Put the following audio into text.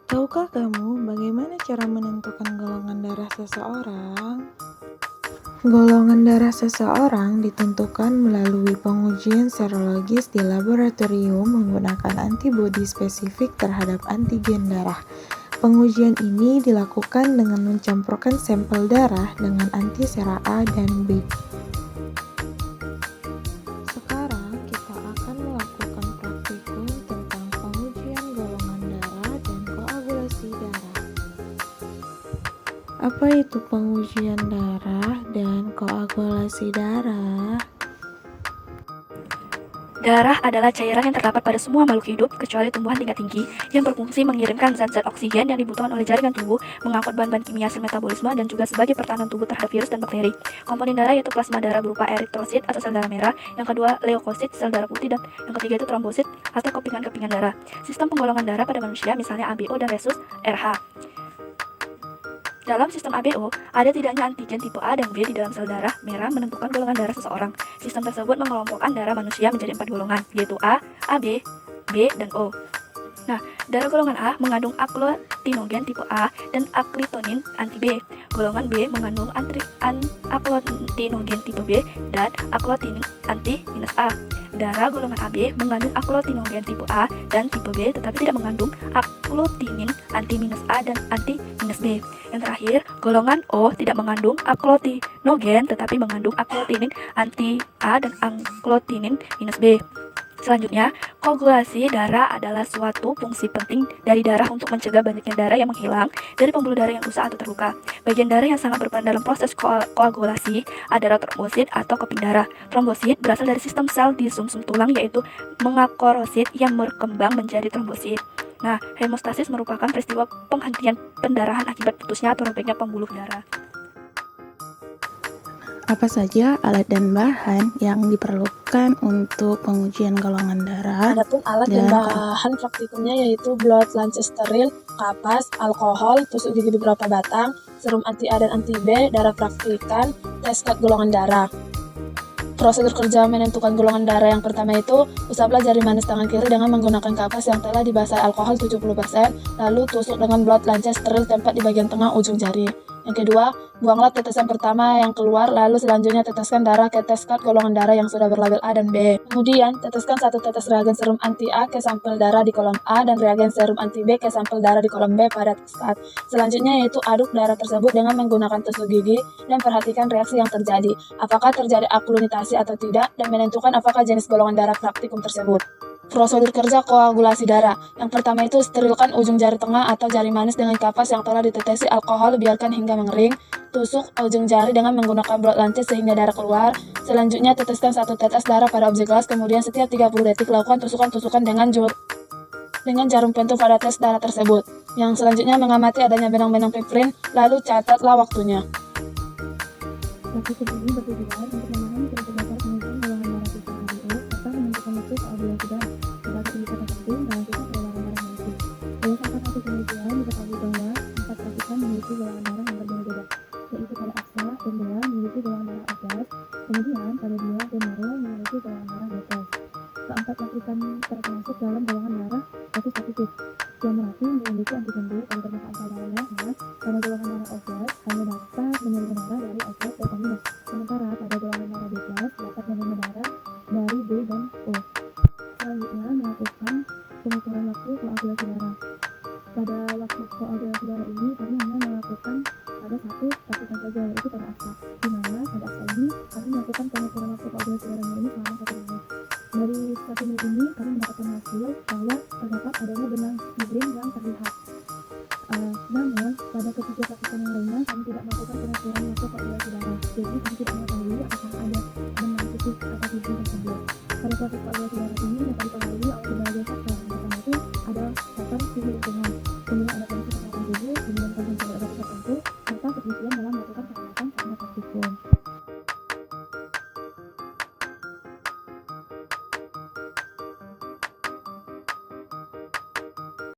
Tahukah kamu bagaimana cara menentukan golongan darah seseorang? Golongan darah seseorang ditentukan melalui pengujian serologis di laboratorium menggunakan antibodi spesifik terhadap antigen darah. Pengujian ini dilakukan dengan mencampurkan sampel darah dengan antisera A dan B. Sekarang kita akan melakukan praktikum tentang pengujian golongan darah dan koagulasi darah. Apa itu pengujian darah dan koagulasi darah? Darah adalah cairan yang terdapat pada semua makhluk hidup, kecuali tumbuhan tingkat tinggi, yang berfungsi mengirimkan zat-zat oksigen yang dibutuhkan oleh jaringan tubuh, mengangkut bahan-bahan kimia hasil metabolisme, dan juga sebagai pertahanan tubuh terhadap virus dan bakteri. Komponen darah yaitu plasma darah berupa eritrosit atau sel darah merah, yang kedua leukosit, sel darah putih, dan yang ketiga itu trombosit atau kepingan-kepingan darah. Sistem penggolongan darah pada manusia misalnya ABO dan rhesus RH. Dalam sistem ABO, ada tidaknya antigen tipe A dan B di dalam sel darah merah menentukan golongan darah seseorang. Sistem tersebut mengelompokkan darah manusia menjadi 4 golongan, yaitu A, AB, B, dan O. Nah, darah golongan A mengandung aklotinogen tipe A dan aklitonin anti B. Golongan B mengandung aklotinogen tipe B dan aklotinin anti minus A. Darah golongan AB mengandung aklotinogen tipe A dan tipe B tetapi tidak mengandung aklotinin anti minus A dan anti minus B. Yang terakhir, golongan O tidak mengandung aklotinogen tetapi mengandung aklotinin anti A dan aklotinin minus B. Selanjutnya, koagulasi darah adalah suatu fungsi penting dari darah untuk mencegah banyaknya darah yang menghilang dari pembuluh darah yang rusak atau terluka. Bagian darah yang sangat berperan dalam proses koagulasi adalah trombosit atau keping darah. Trombosit berasal dari sistem sel di sumsum tulang yaitu mengakorosit yang berkembang menjadi trombosit. Nah, hemostasis merupakan peristiwa penghentian pendarahan akibat putusnya atau robeknya pembuluh darah. Apa saja alat dan bahan yang diperlukan untuk pengujian golongan darah? Adapun alat dan bahan praktikumnya yaitu blood lunch steril, kapas, alkohol, tusuk gigi beberapa batang, serum anti A dan anti B, darah praktikan, tes cut golongan darah. Prosedur kerja menentukan golongan darah yang pertama itu, usaplah jari manis tangan kiri dengan menggunakan kapas yang telah dibasahi alkohol 70%, lalu tusuk dengan blood lunch steril tempat di bagian tengah ujung jari. Yang kedua, buanglah tetesan pertama yang keluar, lalu selanjutnya teteskan darah ke tes cut golongan darah yang sudah berlabel A dan B. Kemudian, teteskan 1 tetes reagen serum anti A ke sampel darah di kolom A dan reagen serum anti B ke sampel darah di kolom B pada tes cut. Selanjutnya yaitu aduk darah tersebut dengan menggunakan tusuk gigi dan perhatikan reaksi yang terjadi, apakah terjadi aklunitasi atau tidak, dan menentukan apakah jenis golongan darah praktikum tersebut. Prosedur kerja koagulasi darah. Yang pertama itu sterilkan ujung jari tengah atau jari manis dengan kapas yang telah ditetesi alkohol, biarkan hingga mengering. Tusuk ujung jari dengan menggunakan blood lunch sehingga darah keluar. Selanjutnya teteskan 1 tetes darah pada objek gelas, kemudian setiap 30 detik lakukan tusukan-tusukan dengan jarum pentul pada tes darah tersebut. Yang selanjutnya mengamati adanya benang-benang fibrin, lalu catatlah waktunya. Praktikum ini bertujuan untuk memahami prinsip dasar pengujian golongan darah tipe ABO serta menentukan waktu koagulasi darah sebagai indikator penting dalam sistem peredaran darah manusia. Berdasarkan hasil penelitian diketahui bahwa 4 ratusan memiliki golongan darah yang berbeda-beda, yaitu pada Aksa dan Bea memiliki golongan darah A+, kemudian pada Dia dan Maro memiliki golongan darah B+. Keempat lapisan termasuk dalam golongan darah positif. Yang Merapi memiliki antigen B pada permukaan sel darahnya, pada golongan darah O+ hanya dapat menerima darah dari O+ dan O-, sementara pada golongan darah B+ dapat menerima darah dari B dan O. Selanjutnya melakukan pengukuran waktu koagulasi darah. Pada waktu koagulasi darah ini kami hanya melakukan pada 1 lapisan saja, yaitu pada Aksa, di mana pada Aksa ini kami melakukan pengukuran waktu koagulasi darahnya ini selama 1 menit. Dari 1 menit ini kami mendapatkan hasil bahwa terdapat adanya benang fibrin yang terlihat. Namun pada ketiga lapisan yang lainnya kami tidak melakukan pengukuran waktu koagulasi darah, jadi kami tidak mengetahui apakah ada benang putih atau fibrin tersebut. Pada proses koagulasi darah ini dapat dipengaruhi oleh berbagai faktor, pertama itu ada faktor suhu lingkungan, kemudian ada